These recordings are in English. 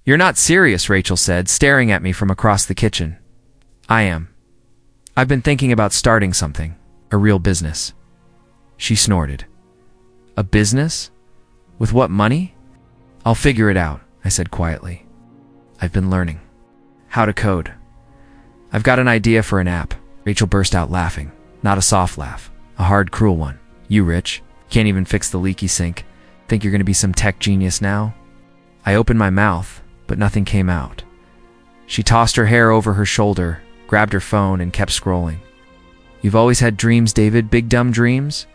You're not serious, Rachel said, staring at me from across the kitchen. I am. I've been thinking about starting something, a real business. She snorted. A business? With what money? I'll figure it out, I said quietly. I've been learning how to code. I've got an idea for an app. Rachel burst out laughing. Not a soft laugh, a hard, cruel one. You rich? Can't even fix the leaky sink. Think you're going to be some tech genius now? I opened my mouth, but nothing came out. She tossed her hair over her shoulder, grabbed her phone, and kept scrolling. You've always had dreams, David, big dumb dreams?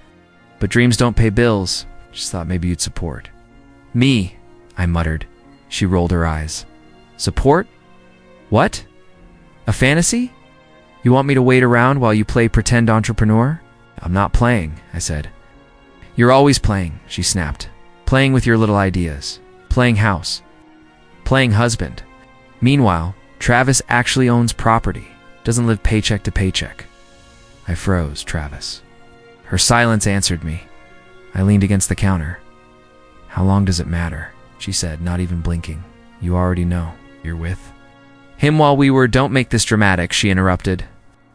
But dreams don't pay bills. Just thought maybe you'd support. Me, I muttered. She rolled her eyes. Support? What? A fantasy? You want me to wait around while you play pretend entrepreneur? I'm not playing, I said. You're always playing, she snapped. Playing with your little ideas. Playing house. Playing husband. Meanwhile, Travis actually owns property. Doesn't live paycheck to paycheck. I froze, Travis. Her silence answered me. I leaned against the counter. How long does it matter? She said, not even blinking. You already know. You're with him while we were. Don't make this dramatic, she interrupted.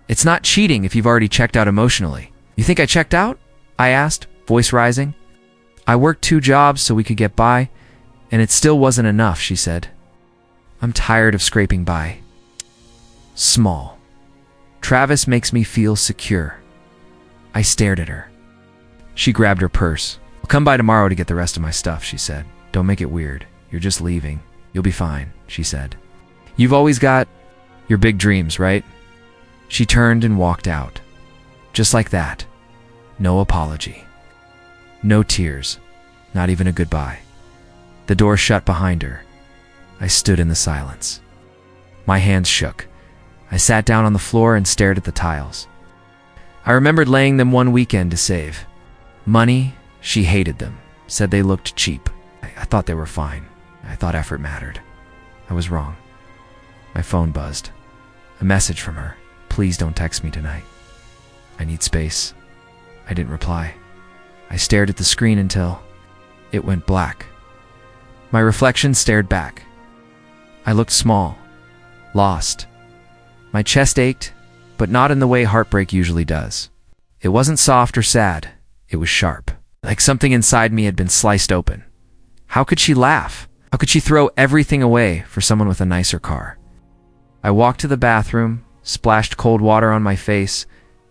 It's not cheating if you've already checked out emotionally. You think I checked out? I asked, voice rising. I worked 2 jobs so we could get by, and it still wasn't enough, she said. I'm tired of scraping by. Small. Travis makes me feel secure. I stared at her. She grabbed her purse. I'll come by tomorrow to get the rest of my stuff, she said. Don't make it weird. You're just leaving. You'll be fine, she said. You've always got your big dreams, right? She turned and walked out. Just like that. No apology. No tears. Not even a goodbye. The door shut behind her. I stood in the silence. My hands shook. I sat down on the floor and stared at the tiles. I remembered laying them one weekend to save. Money, she hated them. Said they looked cheap. I thought they were fine. I thought effort mattered. I was wrong. My phone buzzed. A message from her. Please don't text me tonight. I need space. I didn't reply. I stared at the screen until it went black. My reflection stared back. I looked small, lost. My chest ached, but not in the way heartbreak usually does. It wasn't soft or sad. It was sharp, like something inside me had been sliced open. How could she laugh? How could she throw everything away for someone with a nicer car? I walked to the bathroom, splashed cold water on my face,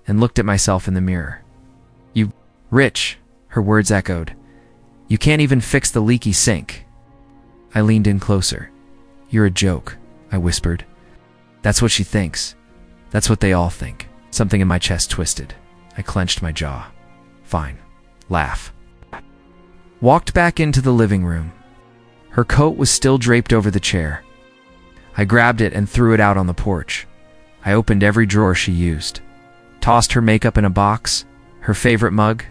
and looked at myself in the mirror. You rich, her words echoed. You can't even fix the leaky sink. I leaned in closer. You're a joke, I whispered. That's what she thinks. That's what they all think. Something in my chest twisted. I clenched my jaw. Fine. Laugh. Walked back into the living room. Her coat was still draped over the chair. I grabbed it and threw it out on the porch. I opened every drawer she used. Tossed her makeup in a box, her favorite mug.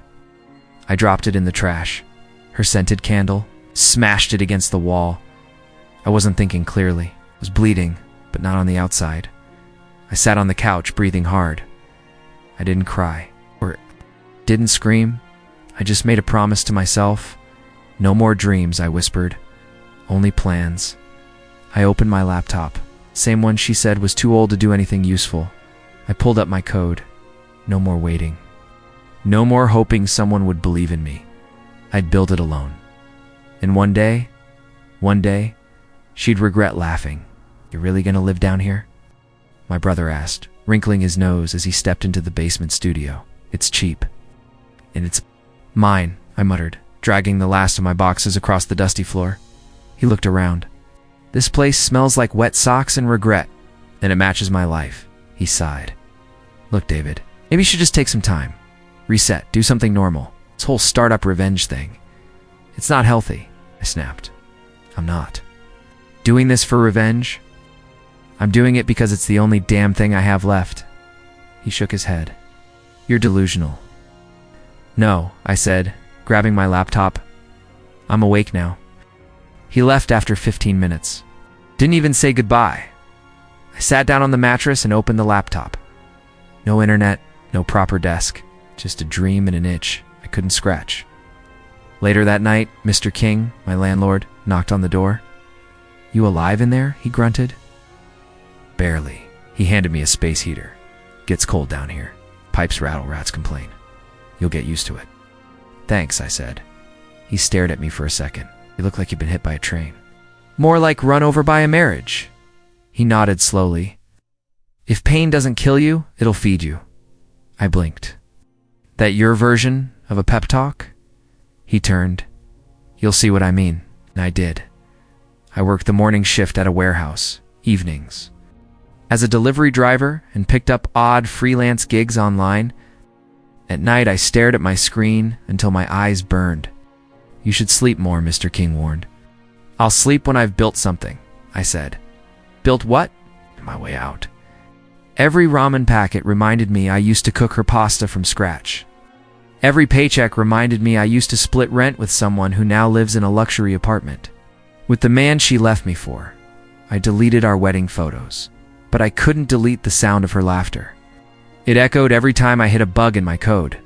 I dropped it in the trash. Her scented candle, smashed it against the wall. I wasn't thinking clearly. I was bleeding, but not on the outside. I sat on the couch, breathing hard. I didn't cry, or didn't scream. I just made a promise to myself. No more dreams, I whispered. Only plans. I opened my laptop. Same one she said was too old to do anything useful. I pulled up my code. No more waiting. No more hoping someone would believe in me. I'd build it alone. And one day, she'd regret laughing. You're really gonna live down here? My brother asked, wrinkling his nose as he stepped into the basement studio. It's cheap. And it's mine, I muttered, dragging the last of my boxes across the dusty floor. He looked around. This place smells like wet socks and regret, and it matches my life. He sighed. Look, David, maybe you should just take some time. Reset, do something normal. This whole startup revenge thing. It's not healthy, I snapped. I'm not doing this for revenge. I'm doing it because it's the only damn thing I have left. He shook his head. You're delusional. No, I said, grabbing my laptop. I'm awake now. He left after 15 minutes. Didn't even say goodbye. I sat down on the mattress and opened the laptop. No internet, no proper desk. Just a dream and an itch I couldn't scratch. Later that night, Mr. King, my landlord, knocked on the door. You alive in there? He grunted. Barely. He handed me a space heater. Gets cold down here. Pipes rattle, rats complain. You'll get used to it. Thanks, I said. He stared at me for a second. You look like you've been hit by a train. More like run over by a marriage. He nodded slowly. If pain doesn't kill you, it'll feed you. I blinked. That your version of a pep talk? He turned. You'll see what I mean. And I did. I worked the morning shift at a warehouse, evenings. As a delivery driver and picked up odd freelance gigs online. At night, I stared at my screen until my eyes burned. You should sleep more, Mr. King warned. I'll sleep when I've built something, I said. Built what? My way out. Every ramen packet reminded me I used to cook her pasta from scratch. Every paycheck reminded me I used to split rent with someone who now lives in a luxury apartment. With the man she left me for, I deleted our wedding photos, but I couldn't delete the sound of her laughter. It echoed every time I hit a bug in my code.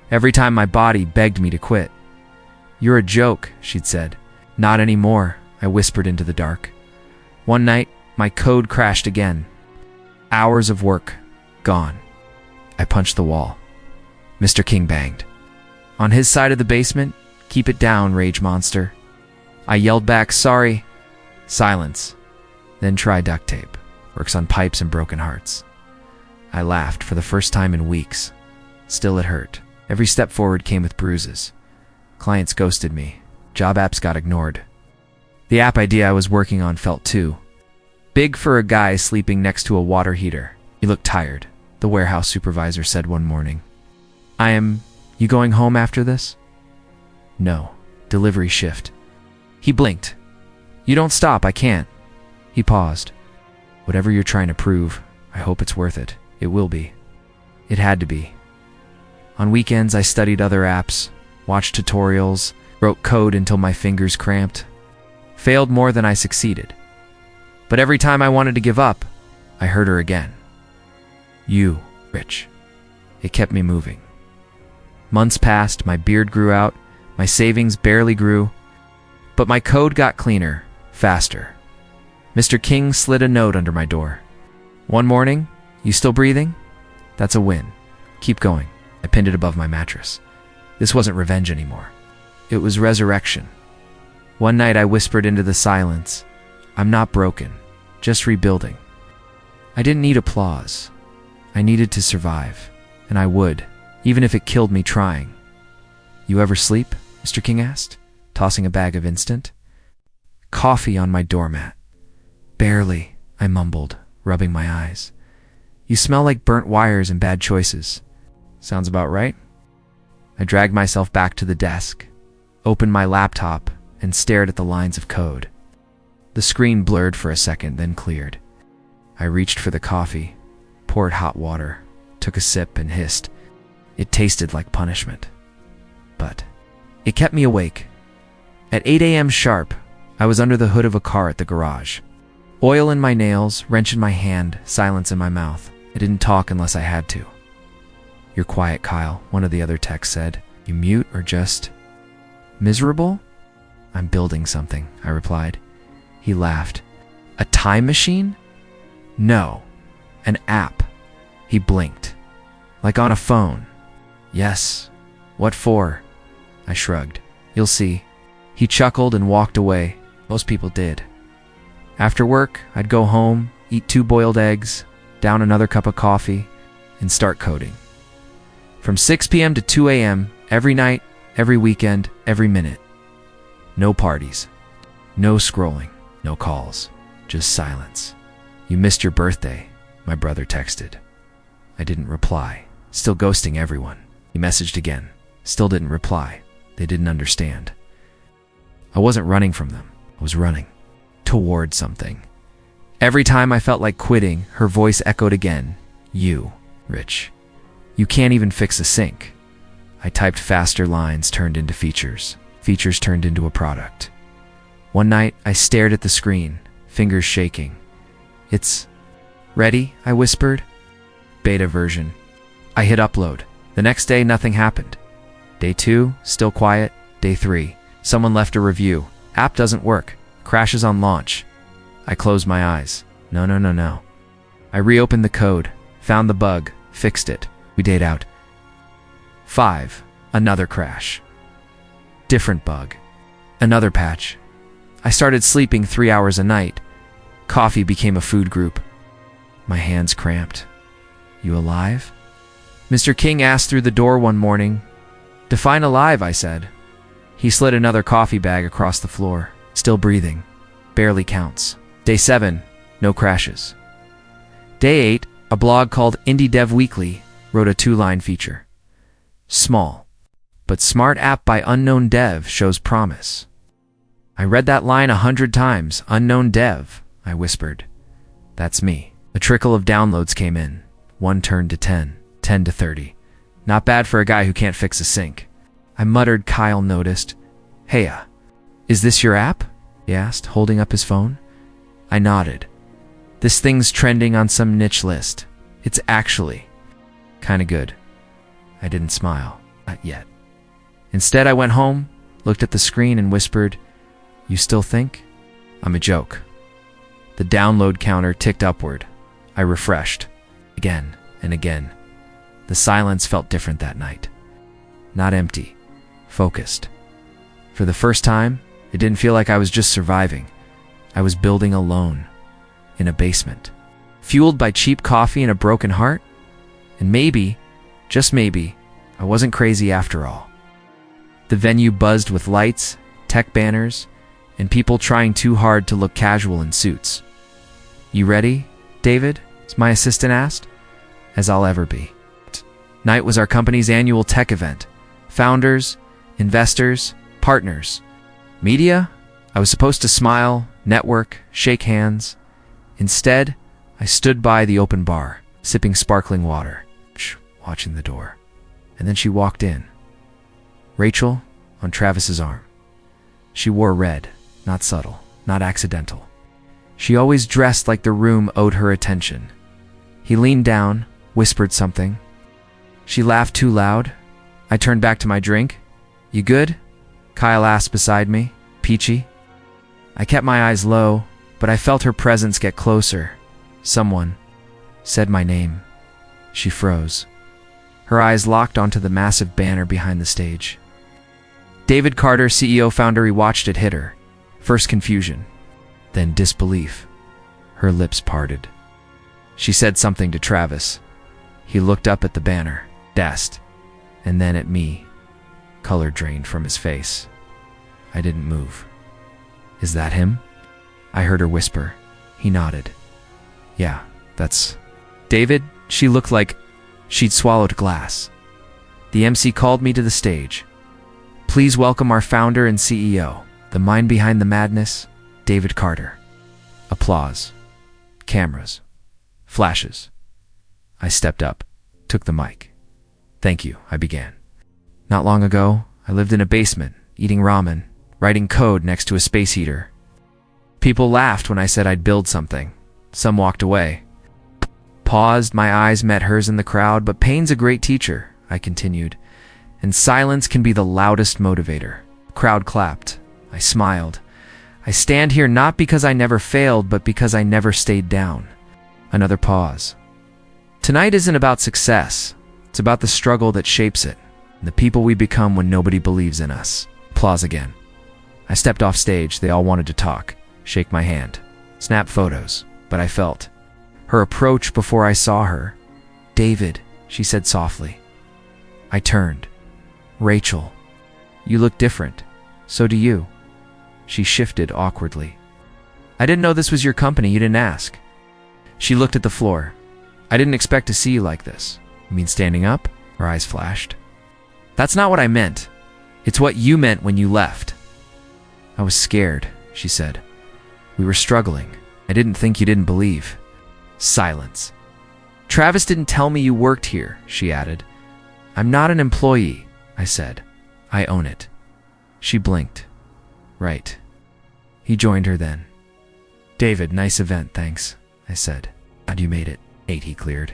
Every time my body begged me to quit. You're a joke, she'd said. Not anymore, I whispered into the dark. One night, my code crashed again. Hours of work, gone. I punched the wall. Mr. King banged. On his side of the basement, keep it down, rage monster. I yelled back, sorry. Silence. Then try duct tape. Works on pipes and broken hearts. I laughed for the first time in weeks. Still it hurt. Every step forward came with bruises. Clients ghosted me. Job apps got ignored. The app idea I was working on felt too big for a guy sleeping next to a water heater. He looked tired, the warehouse supervisor said one morning. You going home after this? No. Delivery shift. He blinked. You don't stop, I can't. He paused. Whatever you're trying to prove, I hope it's worth it. It will be. It had to be. On weekends, I studied other apps, watched tutorials, wrote code until my fingers cramped. Failed more than I succeeded. But every time I wanted to give up, I heard her again. You, Rich. It kept me moving. Months passed, my beard grew out, my savings barely grew, but my code got cleaner, faster. Mr. King slid a note under my door. One morning, you still breathing? That's a win. Keep going. I pinned it above my mattress. This wasn't revenge anymore. It was resurrection. One night I whispered into the silence, I'm not broken, just rebuilding. I didn't need applause. I needed to survive, and I would, even if it killed me trying. You ever sleep? Mr. King asked, tossing a bag of instant. Coffee on my doormat. Barely, I mumbled, rubbing my eyes. You smell like burnt wires and bad choices. Sounds about right. I dragged myself back to the desk, opened my laptop, and stared at the lines of code. The screen blurred for a second, then cleared. I reached for the coffee, poured hot water, took a sip, and hissed. It tasted like punishment. But it kept me awake. At 8 a.m. sharp, I was under the hood of a car at the garage. Oil in my nails, wrench in my hand, silence in my mouth. I didn't talk unless I had to. You're quiet, Kyle, one of the other techs said. You mute or just miserable? I'm building something, I replied. He laughed. A time machine? No, an app. He blinked. Like on a phone. Yes. What for? I shrugged. You'll see. He chuckled and walked away. Most people did. After work, I'd go home, eat 2 boiled eggs, down another cup of coffee, and start coding. From 6 p.m. to 2 a.m., every night, every weekend, every minute. No parties. No scrolling. No calls. Just silence. You missed your birthday, my brother texted. I didn't reply. Still ghosting everyone. He messaged again. Still didn't reply. They didn't understand. I wasn't running from them. I was running. Toward something. Every time I felt like quitting, her voice echoed again. You, Rich. You can't even fix a sink. I typed faster, lines turned into features. Features turned into a product. One night, I stared at the screen, fingers shaking. It's ready, I whispered. Beta version. I hit upload. The next day, nothing happened. Day 2, still quiet. Day 3, someone left a review. App doesn't work. Crashes on launch. I closed my eyes. No, no, no, no. I reopened the code, found the bug, fixed it. We date out. 5. Another crash. Different bug. Another patch. I started sleeping 3 hours a night. Coffee became a food group. My hands cramped. You alive? Mr. King asked through the door one morning. Define alive, I said. He slid another coffee bag across the floor. Still breathing. Barely counts. Day 7, no crashes. Day 8, a blog called Indie Dev Weekly wrote a 2-line feature. Small, but smart app by unknown dev shows promise. I read that line 100 times. Unknown dev, I whispered. That's me. A trickle of downloads came in. 1 turned to 10, 10 to 30. Not bad for a guy who can't fix a sink. I muttered. Kyle noticed. Hey, is this your app? He asked, holding up his phone. I nodded. This thing's trending on some niche list. It's actually kinda good. I didn't smile. Not yet. Instead, I went home, looked at the screen and whispered, You still think? I'm a joke. The download counter ticked upward. I refreshed. Again and again. The silence felt different that night. Not empty. Focused. For the first time, it didn't feel like I was just surviving. I was building alone. In a basement. Fueled by cheap coffee and a broken heart? And maybe, just maybe, I wasn't crazy after all. The venue buzzed with lights, tech banners, and people trying too hard to look casual in suits. You ready, David? As my assistant asked. As I'll ever be. Night was our company's annual tech event. Founders, investors, partners. Media? I was supposed to smile, network, shake hands. Instead, I stood by the open bar, sipping sparkling water, watching the door. And then she walked in. Rachel on Travis's arm. She wore red, not subtle, not accidental. She always dressed like the room owed her attention. He leaned down, whispered something. She laughed too loud. I turned back to my drink. You good? Kyle asked beside me, peachy. I kept my eyes low, but I felt her presence get closer. Someone said my name. She froze. Her eyes locked onto the massive banner behind the stage. David Carter, CEO founder. He watched it hit her. First confusion, then disbelief. Her lips parted. She said something to Travis. He looked up at the banner, dazed, and then at me. Color drained from his face. I didn't move. Is that him? I heard her whisper. He nodded. Yeah, that's David. She looked like she'd swallowed glass. The MC called me to the stage. Please welcome our founder and CEO, the mind behind the madness, David Carter. Applause. Cameras. Flashes. I stepped up, took the mic. Thank you, I began. Not long ago, I lived in a basement, eating ramen, writing code next to a space heater. People laughed when I said I'd build something. Some walked away. Paused, my eyes met hers in the crowd, but pain's a great teacher, I continued, and silence can be the loudest motivator. The crowd clapped. I smiled. I stand here not because I never failed, but because I never stayed down. Another pause. Tonight isn't about success. It's about the struggle that shapes it, and the people we become when nobody believes in us. Applause again. I stepped off stage. They all wanted to talk, shake my hand, snap photos, but I felt her approach before I saw her. David, she said softly. I turned. Rachel, you look different. So do you. She shifted awkwardly. I didn't know this was your company. You didn't ask. She looked at the floor. I didn't expect to see you like this. You mean standing up? Her eyes flashed. That's not what I meant. It's what you meant when you left. I was scared, she said. We were struggling. I didn't think you didn't believe. Silence. Travis didn't tell me you worked here, she added. I'm not an employee, I said. I own it. She blinked. Right. He joined her then. David, nice event, thanks, I said. Glad you made it. 8, he cleared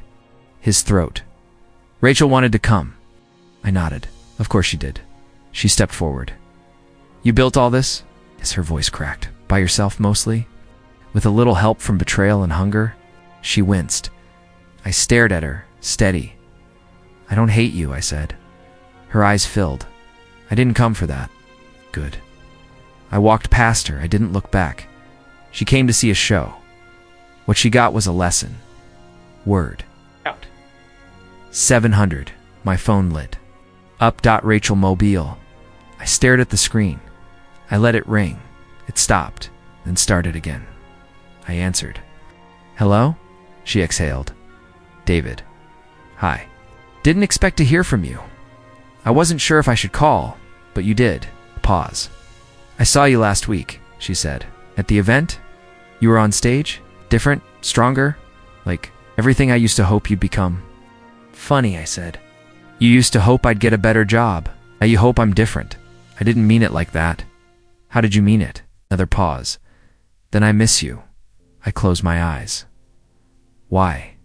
his throat. Rachel wanted to come. I nodded. Of course she did. She stepped forward. You built all this? Yes, her voice cracked. By yourself mostly? With a little help from betrayal and hunger? She winced. I stared at her, steady. I don't hate you, I said. Her eyes filled. I didn't come for that. Good. I walked past her. I didn't look back. She came to see a show. What she got was a lesson. Word. Out. 700. My phone lit. Up. Rachel Mobile. I stared at the screen. I let it ring. It stopped, then started again. I answered. Hello? She exhaled. David. Hi. Didn't expect to hear from you. I wasn't sure if I should call, but you did. Pause. I saw you last week, she said. At the event? You were on stage? Different? Stronger? Like everything I used to hope you'd become. Funny, I said. You used to hope I'd get a better job. Now you hope I'm different. I didn't mean it like that. How did you mean it? Another pause. Then I miss you. I closed my eyes. Why?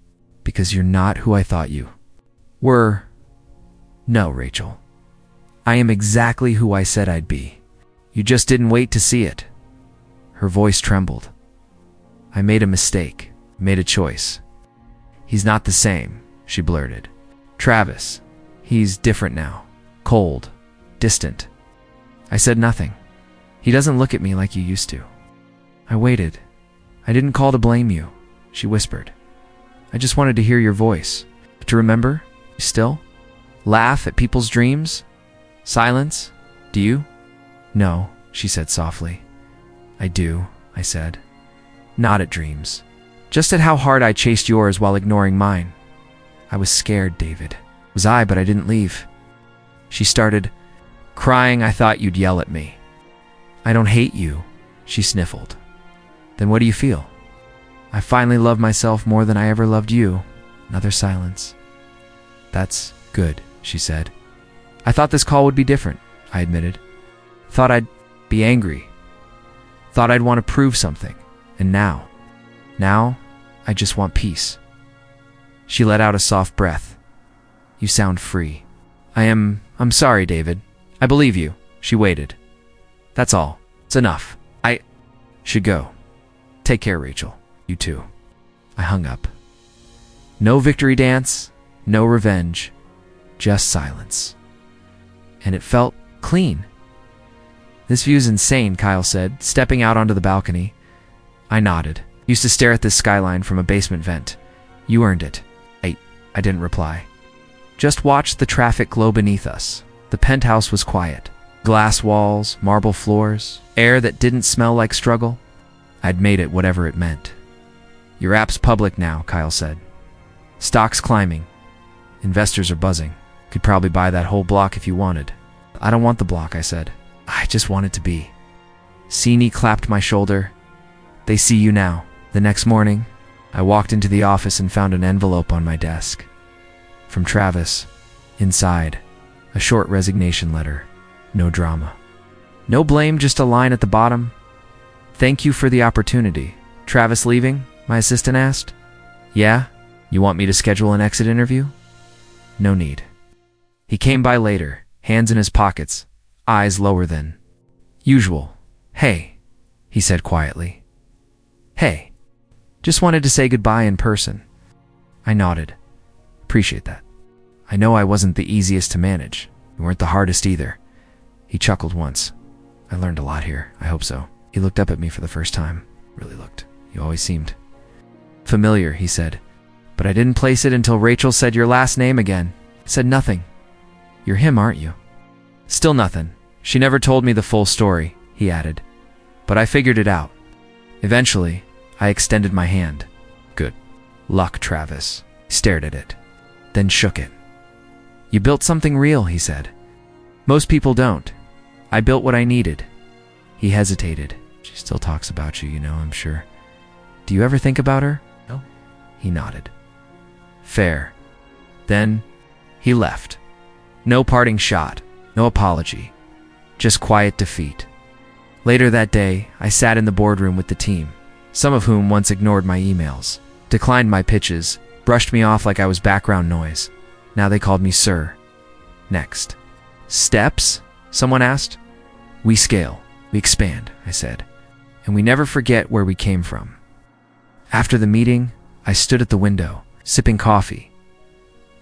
Because you're not who I thought you were. No, Rachel. I am exactly who I said I'd be. You just didn't wait to see it. Her voice trembled. I made a mistake, made a choice. He's not the same, she blurted. Travis, he's different now. Cold, distant. I said nothing. He doesn't look at me like you used to. I waited. I didn't call to blame you, she whispered. I just wanted to hear your voice. To remember? Still? Laugh at people's dreams? Silence? Do you? No, she said softly. I do, I said. Not at dreams. Just at how hard I chased yours while ignoring mine. I was scared, David. Was I, but I didn't leave. She started crying. I thought you'd yell at me. I don't hate you, she sniffled. Then what do you feel? I finally love myself more than I ever loved you. Another silence. That's good, she said. I thought this call would be different, I admitted. Thought I'd be angry. Thought I'd want to prove something. And now, I just want peace. She let out a soft breath. You sound free. I'm sorry, David. I believe you. She waited. That's all. It's enough. I should go. Take care, Rachel. You too. I hung up. No victory dance, no revenge, just silence. And it felt clean. This view's insane, Kyle said, stepping out onto the balcony. I nodded. Used to stare at this skyline from a basement vent. You earned it. I didn't reply. Just watched the traffic glow beneath us. The penthouse was quiet. Glass walls, marble floors, air that didn't smell like struggle. I'd made it whatever it meant. Your app's public now, Kyle said. Stock's climbing. Investors are buzzing. Could probably buy that whole block if you wanted. I don't want the block, I said. I just want it to be. Sini clapped my shoulder. They see you now. The next morning, I walked into the office and found an envelope on my desk. From Travis. Inside, a short resignation letter. No drama. No blame, just a line at the bottom. Thank you for the opportunity. Travis leaving? My assistant asked. Yeah? You want me to schedule an exit interview? No need. He came by later, hands in his pockets, eyes lower than usual. Hey, he said quietly. Hey. Just wanted to say goodbye in person. I nodded. Appreciate that. I know I wasn't the easiest to manage. You weren't the hardest either. He chuckled once. I learned a lot here. I hope so. He looked up at me for the first time. Really looked. You always seemed familiar, he said. But I didn't place it until Rachel said your last name again. I said nothing. You're him, aren't you? Still nothing. She never told me the full story, he added. But I figured it out. Eventually, I extended my hand. Good luck, Travis. He stared at it, then shook it. You built something real, he said. Most people don't. I built what I needed. He hesitated. She still talks about you, I'm sure. Do you ever think about her? No. He nodded. Fair. Then, he left. No parting shot, no apology, just quiet defeat. Later that day, I sat in the boardroom with the team, some of whom once ignored my emails, declined my pitches, brushed me off like I was background noise. Now they called me Sir. Next. Steps? Someone asked. We scale. We expand, I said. and we never forget where we came from. After the meeting, I stood at the window, sipping coffee.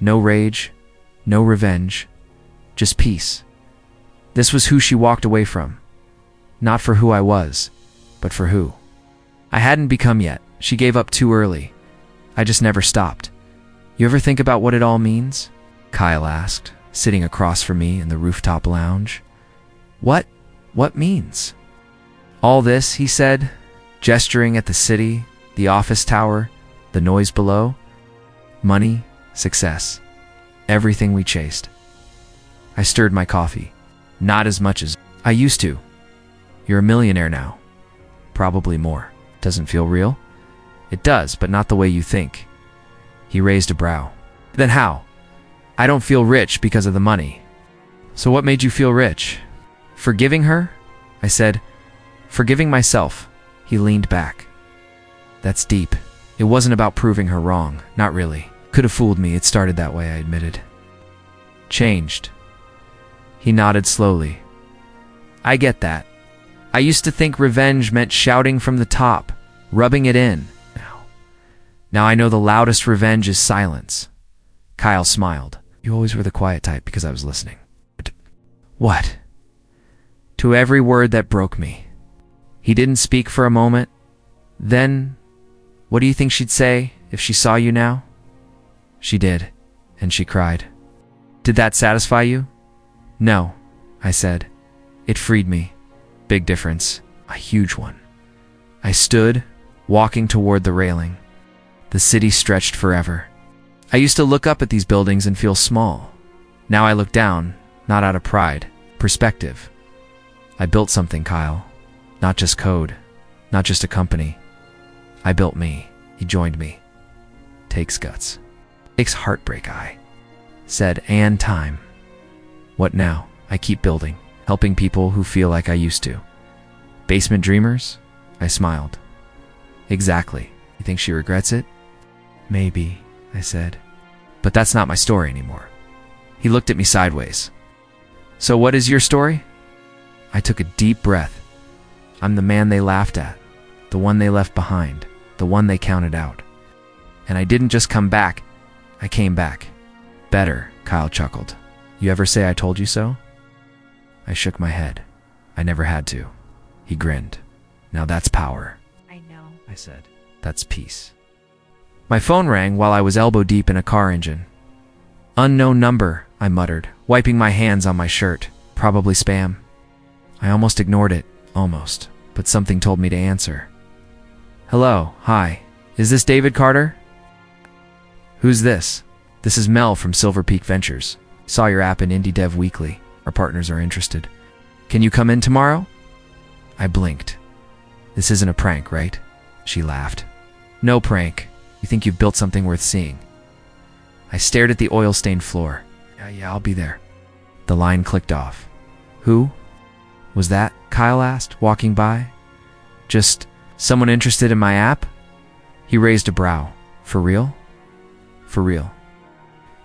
No rage, no revenge, just peace. This was who she walked away from. Not for who I was, but for who I hadn't become yet. She gave up too early. I just never stopped. You ever think about what it all means? Kyle asked, sitting across from me in the rooftop lounge. What means? All this, he said, gesturing at the city, the office tower, the noise below. Money, success, everything we chased. I stirred my coffee. Not as much as I used to. You're a millionaire now. Probably more. Doesn't feel real? It does, but not the way you think. He raised a brow. Then how? I don't feel rich because of the money. So what made you feel rich? Forgiving her? I said. Forgiving myself. He leaned back. That's deep. It wasn't about proving her wrong. Not really. Could have fooled me. It started that way, I admitted. Changed. He nodded slowly. I get that. I used to think revenge meant shouting from the top, rubbing it in. Now I know the loudest revenge is silence. Kyle smiled. You always were the quiet type because I was listening. What? To every word that broke me. He didn't speak for a moment. Then, what do you think she'd say if she saw you now? She did, and she cried. Did that satisfy you? No, I said. It freed me. Big difference. A huge one. I stood, walking toward the railing. The city stretched forever. I used to look up at these buildings and feel small. Now I look down, not out of pride, perspective. I built something, Kyle. Not just code, not just a company. I built me. He joined me. Takes guts. Takes heartbreak, I said, and time. What now? I keep building, helping people who feel like I used to. Basement dreamers? I smiled. Exactly. You think she regrets it? Maybe, I said. But that's not my story anymore. He looked at me sideways. So what is your story? I took a deep breath. I'm the man they laughed at, the one they left behind, the one they counted out. And I didn't just come back, I came back. Better, Kyle chuckled. You ever say I told you so? I shook my head. I never had to. He grinned. Now that's power. I know, I said. That's peace. My phone rang while I was elbow deep in a car engine. Unknown number, I muttered, wiping my hands on my shirt. Probably spam. I almost ignored it, almost, but something told me to answer. Hello, hi. Is this David Carter? Who's this? This is Mel from Silver Peak Ventures. Saw your app in Indie Dev Weekly. Our partners are interested. Can you come in tomorrow? I blinked. This isn't a prank, right? She laughed. No prank. You think you've built something worth seeing. I stared at the oil-stained floor. Yeah, I'll be there. The line clicked off. Who? Was that? Kyle asked, walking by. Just someone interested in my app? He raised a brow. For real? For real.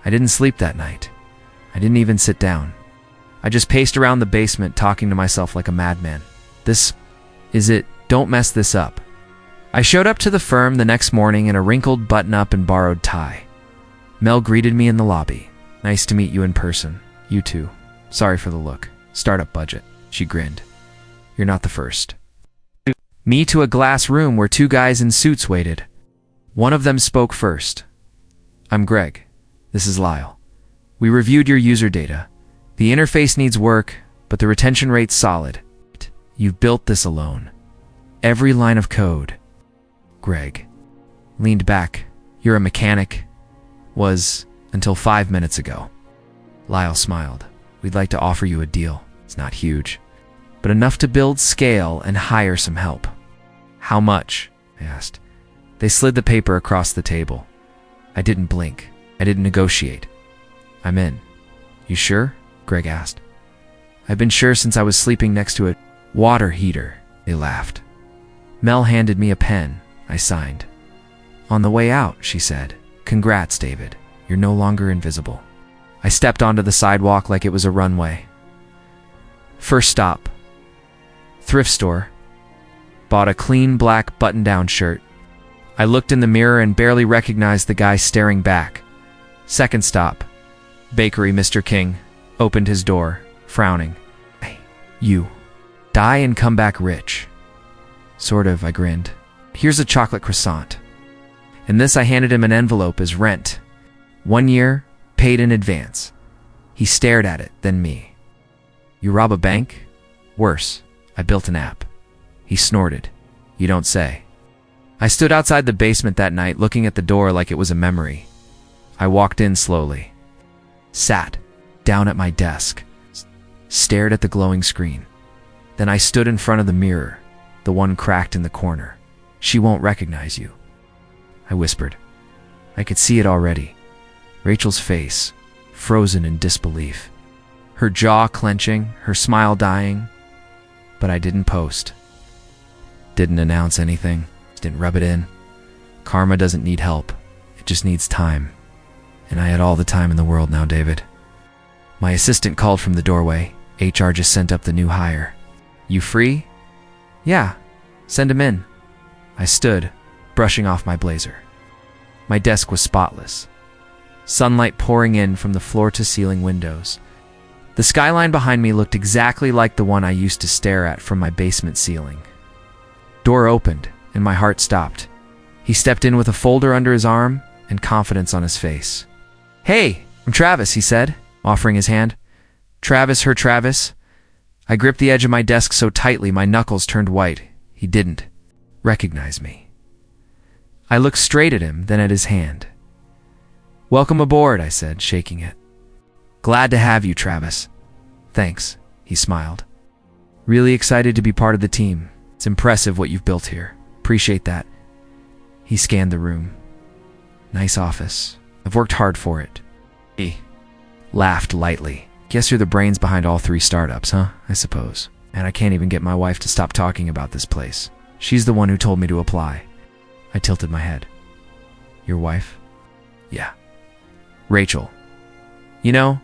I didn't sleep that night. I didn't even sit down. I just paced around the basement talking to myself like a madman. This is it. Don't mess this up. I showed up to the firm the next morning in a wrinkled button-up and borrowed tie. Mel greeted me in the lobby. Nice to meet you in person. You too. Sorry for the look. Startup budget. She grinned. You're not the first. Me to a glass room where two guys in suits waited. One of them spoke first. I'm Greg. This is Lyle. We reviewed your user data. The interface needs work, but the retention rate's solid. You've built this alone. Every line of code. Greg leaned back. You're a mechanic. Was until 5 minutes ago. Lyle smiled. We'd like to offer you a deal. It's not huge, but enough to build scale and hire some help. How much? I asked. They slid the paper across the table. I didn't blink. I didn't negotiate. I'm in. You sure? Greg asked. I've been sure since I was sleeping next to a water heater. They laughed. Mel handed me a pen. I signed. On the way out, she said, Congrats, David. You're no longer invisible. I stepped onto the sidewalk like it was a runway. First stop. Thrift store. Bought a clean black button-down shirt. I looked in the mirror and barely recognized the guy staring back. Second stop. Bakery, Mr. King. Opened his door, frowning. Hey, you. Die and come back rich. Sort of, I grinned. Here's a chocolate croissant. And this I handed him an envelope as rent. 1 year, paid in advance. He stared at it, then me. You rob a bank? Worse, I built an app. He snorted. You don't say. I stood outside the basement that night, looking at the door like it was a memory. I walked in slowly. Sat down at my desk. Stared at the glowing screen. Then I stood in front of the mirror, the one cracked in the corner. She won't recognize you, I whispered. I could see it already. Rachel's face, frozen in disbelief. Her jaw clenching, her smile dying. But I didn't post. Didn't announce anything. Didn't rub it in. Karma doesn't need help. It just needs time. And I had all the time in the world now, David. My assistant called from the doorway. HR just sent up the new hire. You free? Yeah. Send him in. I stood, brushing off my blazer. My desk was spotless. Sunlight pouring in from the floor-to-ceiling windows. The skyline behind me looked exactly like the one I used to stare at from my basement ceiling. Door opened, and my heart stopped. He stepped in with a folder under his arm and confidence on his face. Hey, I'm Travis, he said, offering his hand. Travis, her Travis. I gripped the edge of my desk so tightly my knuckles turned white. He didn't recognize me. I looked straight at him, then at his hand. Welcome aboard, I said, shaking it. Glad to have you, Travis. Thanks, he smiled. Really excited to be part of the team. It's impressive what you've built here. Appreciate that. He scanned the room. Nice office. I've worked hard for it. He laughed lightly. Guess you're the brains behind all 3 startups, huh? I suppose. And I can't even get my wife to stop talking about this place. She's the one who told me to apply. I tilted my head. Your wife? Yeah. Rachel. You know,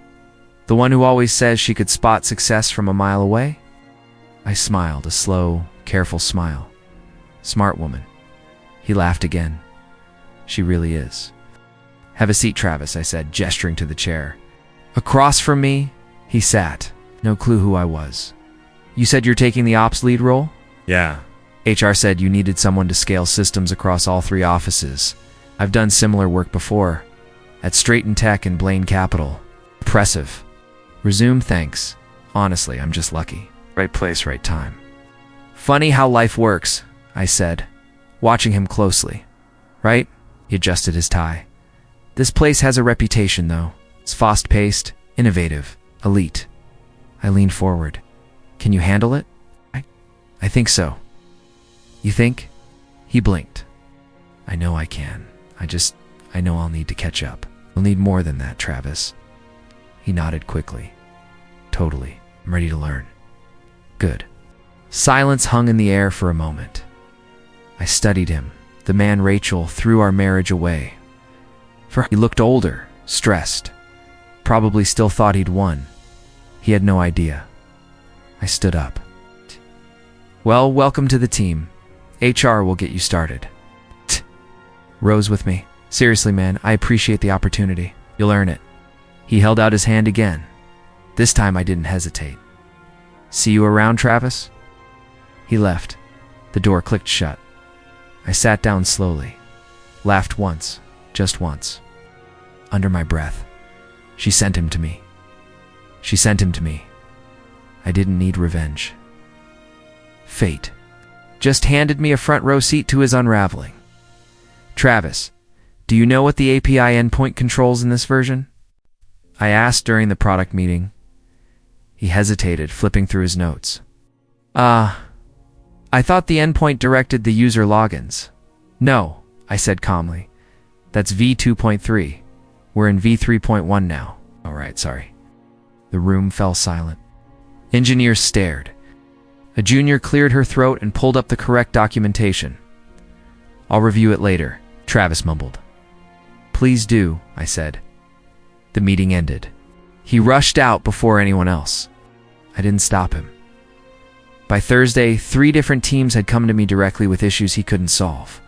the one who always says she could spot success from a mile away? I smiled, a slow, careful smile. Smart woman. He laughed again. She really is. Have a seat, Travis, I said, gesturing to the chair. Across from me, he sat. No clue who I was. You said you're taking the ops lead role? Yeah. HR said you needed someone to scale systems across all 3 offices. I've done similar work before. At Straighten Tech and Blaine Capital. Impressive. Resume, thanks. Honestly, I'm just lucky. Right place, right time. Funny how life works, I said, watching him closely. Right? He adjusted his tie. This place has a reputation, though. It's fast-paced, innovative, elite. I leaned forward. Can you handle it? I think so. You think? He blinked. I know I can. I know I'll need to catch up. We'll need more than that, Travis. He nodded quickly. Totally. I'm ready to learn. Good. Silence hung in the air for a moment. I studied him, the man Rachel threw our marriage away. He looked older, stressed. Probably still thought he'd won. He had no idea. I stood up. Well, welcome to the team. HR will get you started. Rose with me. Seriously, man, I appreciate the opportunity. You'll earn it. He held out his hand again. This time I didn't hesitate. See you around, Travis? He left. The door clicked shut. I sat down slowly. Laughed once. Just once. Under my breath. She sent him to me. She sent him to me. I didn't need revenge. Fate just handed me a front row seat to his unraveling. Travis, do you know what the API endpoint controls in this version? I asked during the product meeting. He hesitated, flipping through his notes. I thought the endpoint directed the user logins. No, I said calmly. That's V2.3. We're in V3.1 now. All right, sorry. The room fell silent. Engineers stared. A junior cleared her throat and pulled up the correct documentation. I'll review it later, Travis mumbled. Please do, I said. The meeting ended. He rushed out before anyone else. I didn't stop him. By Thursday, 3 different teams had come to me directly with issues he couldn't solve.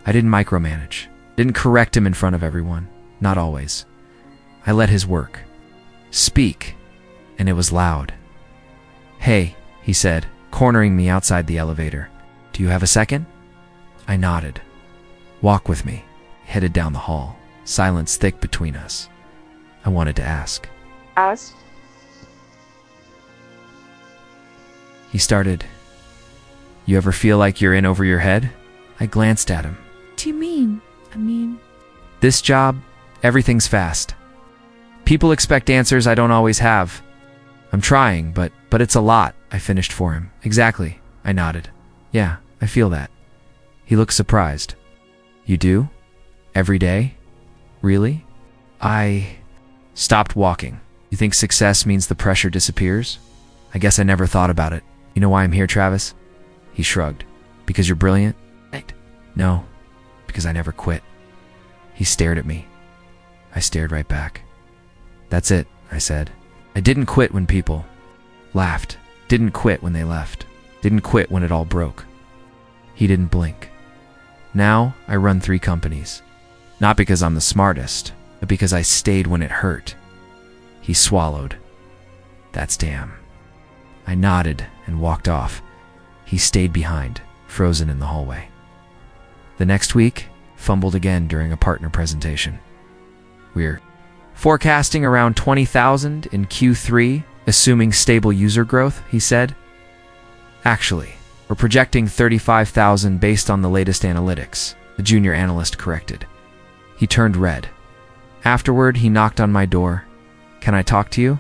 I didn't micromanage, didn't correct him in front of everyone, not always. I let his work speak, and it was loud. "Hey," he said, cornering me outside the elevator. "Do you have a second?" I nodded. "Walk with me." Headed down the hall, silence thick between us. I wanted to ask. Ask? He started, "You ever feel like you're in over your head?" I glanced at him. What do you mean? "This job, everything's fast. People expect answers I don't always have. I'm trying, but it's a lot," I finished for him. "Exactly," I nodded. "Yeah, I feel that." He looked surprised. "You do? Every day? Really?" I stopped walking. "You think success means the pressure disappears?" "I guess I never thought about it. You know why I'm here, Travis?" He shrugged. "Because you're brilliant?" "No, because I never quit." He stared at me. I stared right back. "That's it," I said. "I didn't quit when people laughed. Didn't quit when they left. Didn't quit when it all broke." He didn't blink. "Now I run 3 companies. Not because I'm the smartest, but because I stayed when it hurt." He swallowed. "That's damn." I nodded and walked off. He stayed behind, frozen in the hallway. The next week, fumbled again during a partner presentation. "We're forecasting around 20,000 in Q3, assuming stable user growth," he said. "Actually, we're projecting 35,000 based on the latest analytics," the junior analyst corrected. He turned red. Afterward, he knocked on my door. "Can I talk to you?"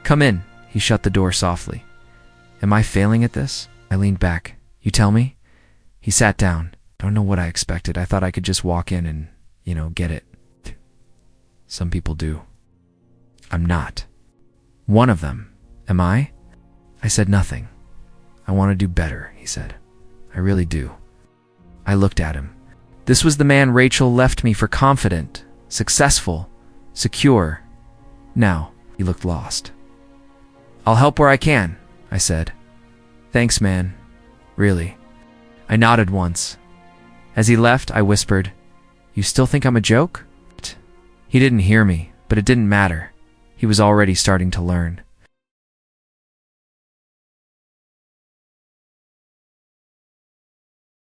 "Come in." He shut the door softly. "Am I failing at this?" I leaned back. "You tell me?" He sat down. I don't know what I expected. I thought I could just walk in and, get it. Some people do. I'm not one of them, am I? I said nothing. "I want to do better," he said. "I really do." I looked at him. This was the man Rachel left me for: confident, successful, secure. Now, he looked lost. "I'll help where I can," I said. "Thanks, man. Really." I nodded once. As he left, I whispered, "You still think I'm a joke?" He didn't hear me, but it didn't matter. He was already starting to learn.